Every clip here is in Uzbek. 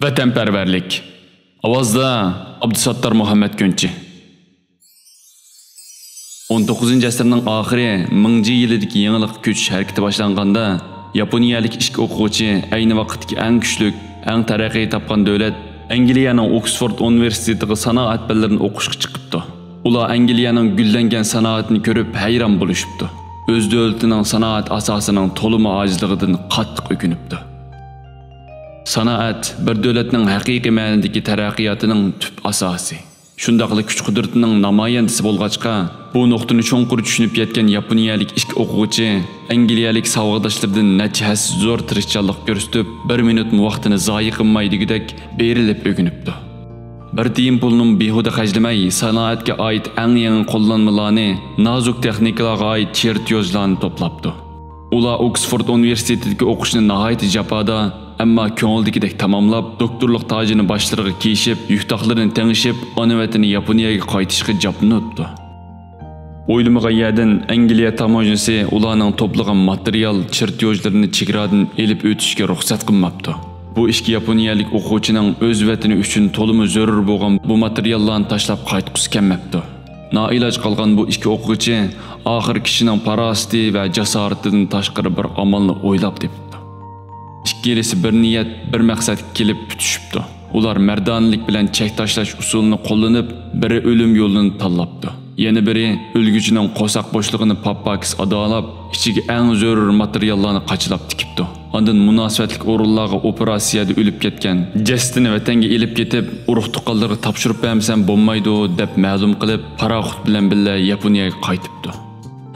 Vatanparvarlik. Ovozda Abdusattor Muhammad Ko'nchi. 19-asrning oxiri 1000 yilidagi yangilik ko'chish harakati boshlanganda Yaponiyalik ishchi o'quvchi ayni vaqtdagi eng kuchli, eng taraqqiy topgan davlat Angliyaning Oxford universitetiga sanoat fanlarini o'qishga chiqibdi. Ular Angliyaning gullangan sanoatini ko'rib hayron bo'lishibdi. O'z davlatining sanoat asosining to'limi ojizligidan qattiq o'kinibdi. Sanoat bir davlatning haqiqiy ma'nodagi taraqqiyotining tub asosi. Shundaqli kuch-qudratining namoyandasi bo'lg'achqa, bu nuqtani cho'nqur tushunib yetgan yaponiyalik ishchi o'quvchi angliyalik savodoshlaridan nachas zo'r tirishchanlik ko'rsatib, 1 minut vaqtini zoyi qilmaydigidek berilib o'ginibdi. Bir tiyim pulning behuda xarjlamay, sanoatga oid eng yangi qo'llanmalarni, nozik texnikalarga oid chertyojlarni to'plabdi. Ular Oxford universitetidagi o'qishni nihoyat jafoda, ammo ko'ngildagidek tamomlab, doktorlik tojini boshlariga kiyishib, yuqtoqlarini tengishib, ona vatani Yaponiyaga qaytishga jopinibdi. O'ylamagan yerdan Angliya tamojnisi ularning to'plagan material chertyojlarini chegaradan elib o'tishga ruxsat qilmabdi. Bu ishki yaponiyalik o'quvchining o'z vatani uchun to'limi zarur bo'lgan bu materiallarni tashlab qaytqusi kelmabdi. Noiloj qolgan bu ikki o'quvchi oxir kishining parasti va jasoratidan tashqari bir amalni o'ylab debdi. Ikkalisi bir niyat, bir maqsadga kelib tutishibdi. Ular mardonlik bilan chek tashlash usulini qo'llanib, biri o'lim yo'lini tanlabdi. Yana biri o'lguchining qo'saq bo'shlig'ini pappakis adolab, ichiga eng zarur materiallarni qachilab tikibdi. Ondan munosabatlik o'rinlarga operatsiyada o'lib ketgan Jestini vatanga elib ketib, urug' tuqqanlarga topshirib bermasam bo'lmaydi deb ma'lum qilib, paraxut bilan birga Yaponiyaga qaytibdi.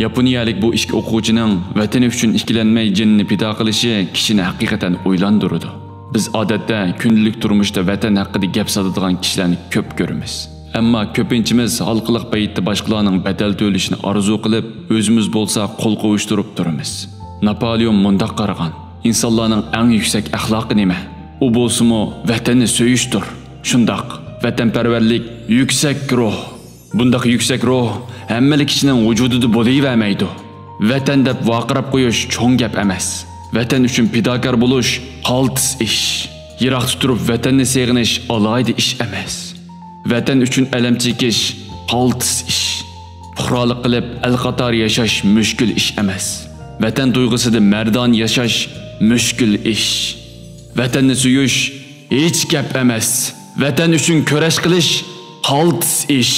Yaponiyalik bu ishki o'quvchining vatani uchun ikkilanmay jinni pido qilishi kishini haqiqatan o'ylantiradi. Biz odatda kundalik turmushda vatan haqida gap soladigan kishilarni ko'p ko'ramiz. Ammo ko'pinchimiz xalqliq paytda boshqalarning badal to'lashini orzu qilib, o'zimiz bo'lsa qo'l qo'yishtirib turamiz. Napoleon mundaq qaragan: insonlarning eng yuksak axloqi nima? U bo'lsa-mu vatanni so'yishdir. Shundaq, vatanparvarlik yuksak ruh. Bundaq yuksak ruh hammalik kishining vujudida bo'lavermaydi. Vatan deb vaqirab qo'yish cho'ng gap emas. Vatan uchun fidokor bo'lish qaltis ish. Yiroqda turib vatanni seg'inish alohida ish emas. Vatan uchun alam chekish qaltis ish. Fuqarolik qilib al-qator yashash mushkul ish emas. Vatan tuyg'usida mardon yashash mushkul ish. Vatanni suyish hech gap emas. Vatan uchun kurash qilish qaltis ish.